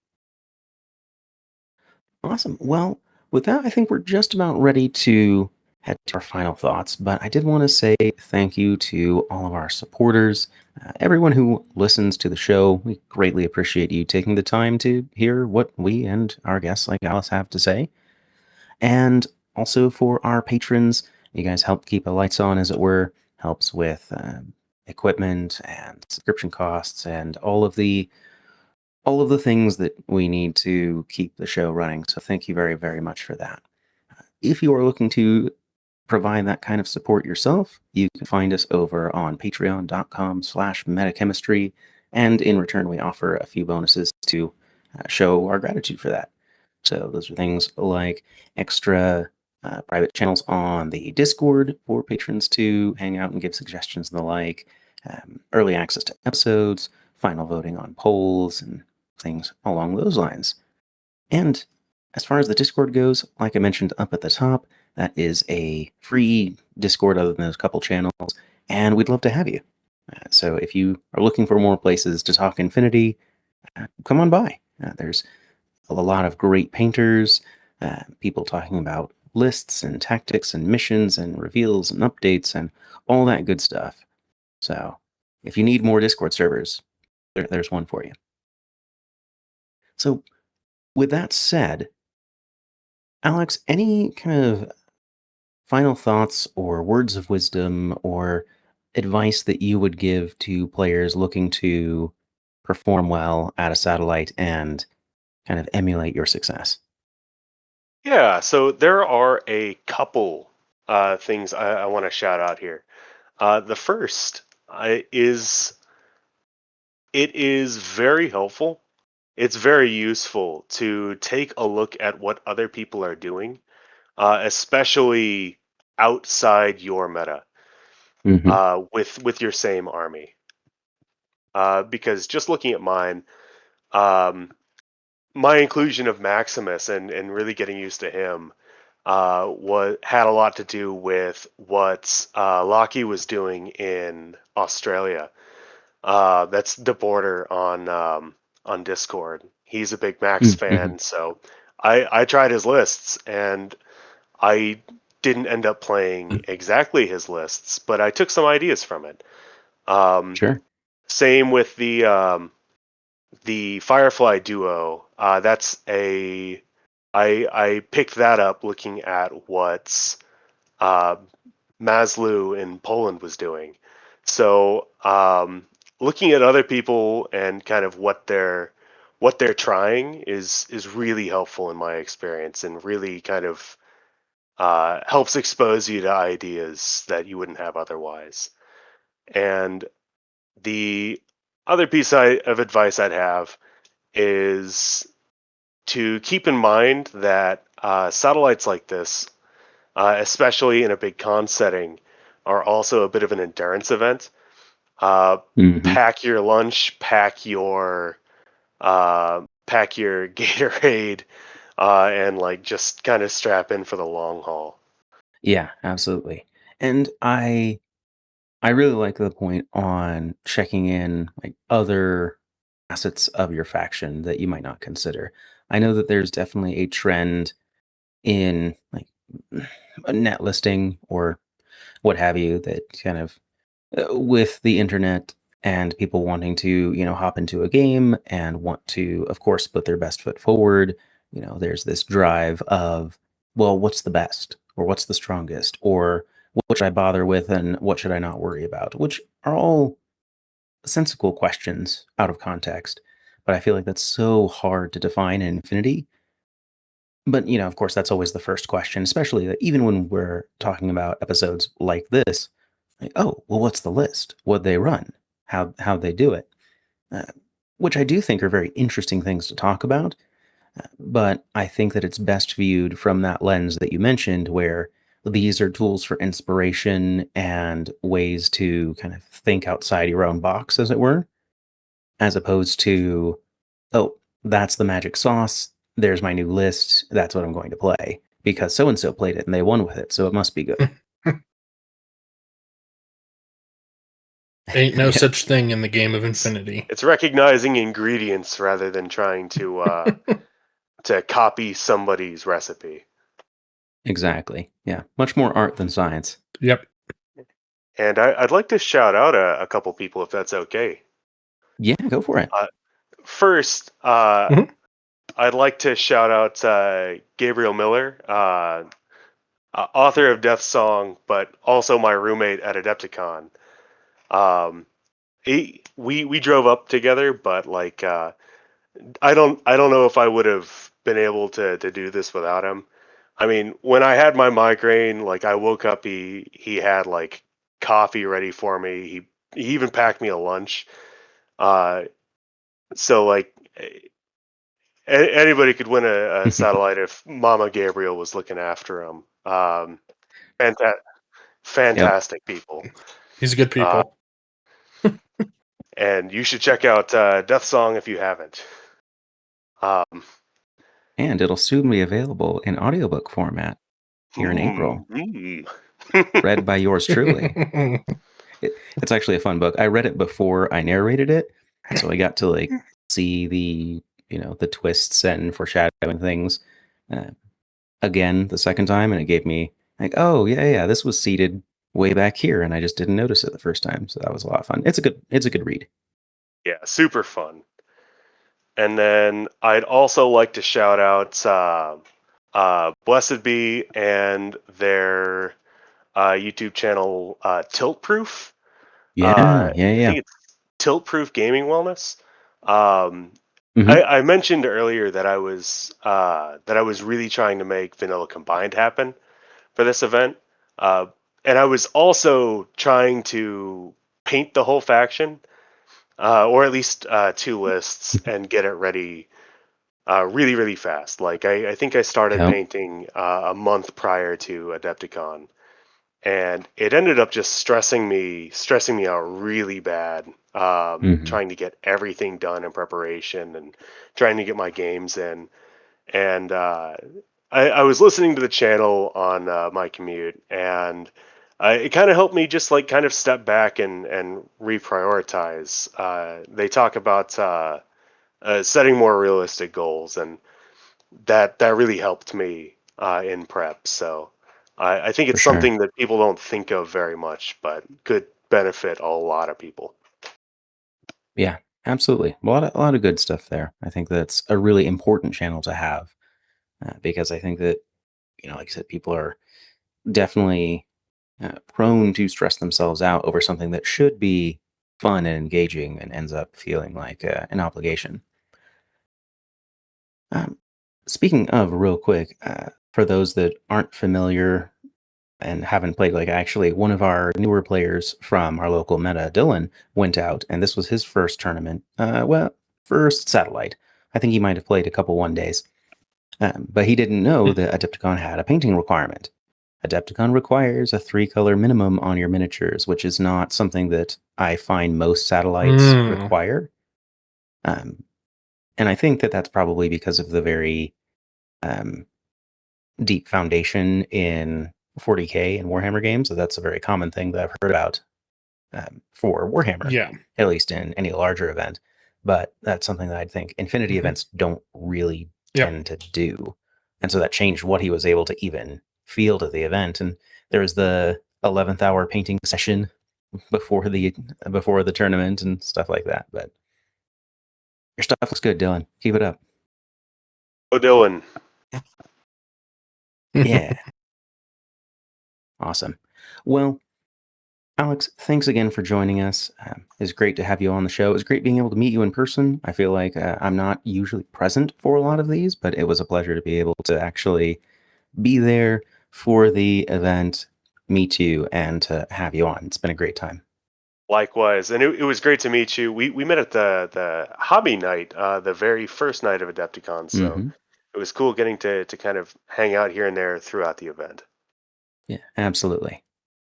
Awesome. Well, with that, I think we're just about ready to head to our final thoughts. But I did want to say thank you to all of our supporters, everyone who listens to the show. We greatly appreciate you taking the time to hear what we and our guests like Alice have to say. And also for our patrons, you guys help keep the lights on, as it were, helps with equipment and subscription costs and all of the things that we need to keep the show running. So thank you very, very much for that. If you are looking to provide that kind of support yourself, you can find us over on patreon.com/metachemistry. And in return, we offer a few bonuses to show our gratitude for that. So those are things like extra private channels on the Discord for patrons to hang out and give suggestions and the like, early access to episodes, final voting on polls, and things along those lines. And as far as the Discord goes, like I mentioned up at the top, that is a free Discord other than those couple channels, and we'd love to have you. So if you are looking for more places to talk Infinity, come on by. There's a lot of great painters, people talking about lists and tactics and missions and reveals and updates and all that good stuff. So if you need more Discord servers, there's one for you. So with that said, Alex, any kind of final thoughts or words of wisdom or advice that you would give to players looking to perform well at a satellite and kind of emulate your success? Yeah, so there are a couple things I want to shout out here. The first is it is very helpful. It's very useful to take a look at what other people are doing, especially outside your meta Mm-hmm. with your same army. Because just looking at mine, um, my inclusion of Maximus and really getting used to him had a lot to do with what Lockie was doing in Australia. That's the border on Discord. He's a big Max Mm-hmm. fan, so I tried his lists and I didn't end up playing exactly his lists, but I took some ideas from it. Um, Sure. Same with the Firefly duo. I picked that up looking at what uh, Maslow in Poland was doing. So looking at other people and kind of what they're trying is really helpful in my experience and really kind of helps expose you to ideas that you wouldn't have otherwise. And the other piece of advice I'd have is to keep in mind that satellites like this, especially in a big con setting, are also a bit of an endurance event. Uh, Mm-hmm. Pack your lunch, pack your Gatorade, and like just kind of strap in for the long haul. Yeah, absolutely. And I really like the point on checking in like other facets of your faction that you might not consider. I know that there's definitely a trend in like a net listing or what have you that kind of with the internet and people wanting to hop into a game and want to of course put their best foot forward. There's this drive of, well, what's the best or what's the strongest or what should I bother with and what should I not worry about, which are all sensible questions out of context, but I feel like that's so hard to define in Infinity. But, of course, that's always the first question, especially that even when we're talking about episodes like this, like, oh, well, what's the list? What they run? How they do it? Uh, which I do think are very interesting things to talk about. But I think that it's best viewed from that lens that you mentioned, where these are tools for inspiration and ways to kind of think outside your own box, as it were, as opposed to, oh, that's the magic sauce. There's my new list. That's what I'm going to play because so and so played it and they won with it, so it must be good. Ain't no Yeah, such thing in the game of It's Infinity. it's recognizing ingredients rather than trying to copy somebody's recipe. exactly. Yeah, much more art than science. Yep. And I'd like to shout out a couple people if that's okay. Yeah, go for it. Uh, First, Mhm. I'd like to shout out Gabriel Miller, author of Death Song, but also my roommate at Adepticon. Um, we drove up together, but like I don't know if I would have been able to do this without him. I mean, when I had my migraine, like I woke up, he had like coffee ready for me. He even packed me a lunch. Uh, so like anybody could win a satellite if Mama Gabriel was looking after him. Fanta- Yep. Fantastic people. He's good Uh, people. and you should check out Death Song if you haven't. Um, And it'll soon be available in audiobook format here in hmm, April, hmm. read by yours truly. It's actually a fun book. I read it before I narrated it, so I got to like see the twists and foreshadowing things. Uh, again the second time, and it gave me like, oh yeah, this was seated way back here, and I just didn't notice it the first time. So that was a lot of fun. It's a good read. Yeah, super fun. And then I'd also like to shout out Blessed Be and their YouTube channel Tilt Proof. Yeah. I think it's Tilt Proof Gaming Wellness. Mhm. I mentioned earlier that I was really trying to make Vanilla Combined happen for this event, and I was also trying to paint the whole faction, or at least 2 lists, and get it ready really, really fast. Like I think I started Yep. painting a month prior to Adepticon, and it ended up just stressing me out really bad. Mhm. Trying to get everything done in preparation and trying to get my games in. And I was listening to the channel on my commute, and it kind of helped me just like kind of step back and reprioritize. They talk about setting more realistic goals, and that really helped me in prep. So I think For it's sure. something that people don't think of very much, but could benefit a lot of people. Yeah, absolutely. A lot of good stuff there. I think that's a really important channel to have, because I think that, like I said, people are definitely prone to stress themselves out over something that should be fun and engaging and ends up feeling like an obligation. Um, Speaking of, real quick, for those that aren't familiar and haven't played, like, actually, one of our newer players from our local meta, Dylan, went out, and this was his first tournament. First satellite. I think he might have played a couple one days, but he didn't know that Adepticon had a painting requirement. Adepticon requires a 3-color minimum on your miniatures, which is not something that I find most satellites require. Um, and I think that that's probably because of the very um, deep foundation in 40K and Warhammer games. So that's a very common thing that I've heard about for Warhammer, Yeah. at least in any larger event. But that's something that I think Infinity events don't really Yep. tend to do. And so that changed what he was able to even field at the event. And there was the 11th hour painting session before the tournament and stuff like that. But your stuff looks good, Dylan. Keep it up. Oh, Dylan. Yeah. Awesome. Well, Alex, thanks again for joining us. It's great to have you on the show. It was great being able to meet you in person. I feel like I'm not usually present for a lot of these, but it was a pleasure to be able to actually be there for the event, meet you, and to have you on. It's been a great time. Likewise, and it was great to meet you. We met at the hobby night, the very first night of Adepticon. So Hmm. it was cool getting to kind of hang out here and there throughout the event. Yeah, absolutely.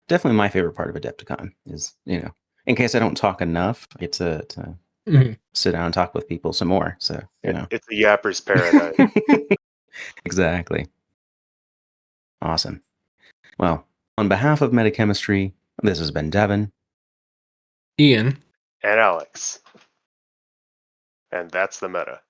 Definitely my favorite part of Adepticon is, in case I don't talk enough, I get to Mhm. sit down and talk with people some more. So, It's a yapper's paradise. Exactly. Awesome. Well, on behalf of Metachemistry, this has been Devin. Ian. And Alex. And that's the meta.